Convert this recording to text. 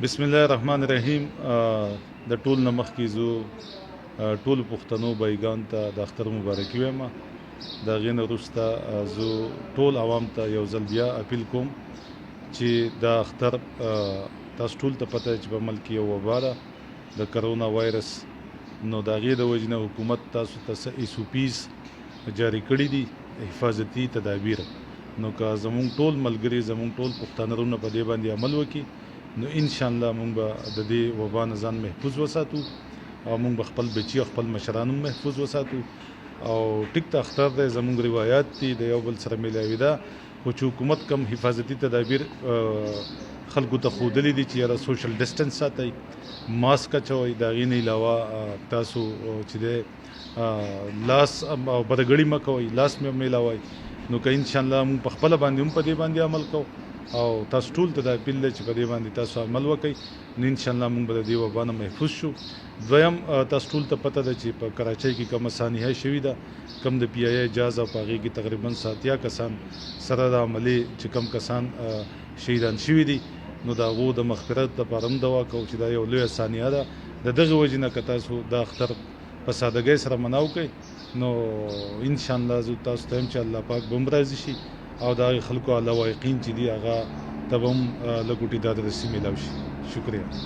بسم الله الرحمن الرحیم. د ټول نه مخکې زه ټولو پښتنو بایګان ته د اختر مبارکي وایم. د هغې نه وروسته زه ټول عوام ته یو ځل بیا اپیل کوم چې دا اختر تاسو ټول ته پته ده چې په ملک کې یو وبا ده د کرونا وایرس، نو د هغې د وجې نه حکومت تاسو ته څه SOPs جاري کړي دي، حفاظتي تدابیر. نو که زمونږ ټول ملګري زمونږ ټول پښتانه وروڼه په دې باندې عمل وکړي نو انشاءالله مونږ به د دې وبا نه ځان محفوظ وساتو او مونږ به خپل بچي او خپل مشران هم محفوظ وساتو. او ټیک ته اختر دی، زمونږ روایات دي د یو بل سره میلاوي ده، خو چې حکومت کم حفاظتي تدابیر خلکو ته ښودلي دي چې یاره سوشل ډسټنس ساتئ، ماسک اچوئ، د هغې نه علاوه تاسو چې دی لاس او بدګړي مه کوئ، لاس مې میلاوئ. نو که انشاءالله مونږ په خپله باندې هم په دې باندې عمل کوو او تاسو ټول ته دا اپیل دی چې په دې باندې تاسو عمل وکړئ، نو انشاءالله مونږ به د دې وبا نه محفوظ شو. دویم، تاسو ټول ته پته ده چې په کراچۍ کې کومه سانحه شوې ده، کم د PI جاز او په هغې کې تقریبا 70 کسان سره د عملې چې کم کسان شهیدان شوي دي، نو د هغو د مغفرت لپاره هم دعا کوو چې دا یو لویه سانحه ده. د دغې وجې نه که تاسو دا اختر په سادګۍ سره مناو کوئ نو انشاءالله زه تاسو ته یم چې الله پاک به هم راضي شي او د هغې خلکو لوایقین چې دي هغه ته به هم لږ وټې دا رسي میلاو شي. شکریه.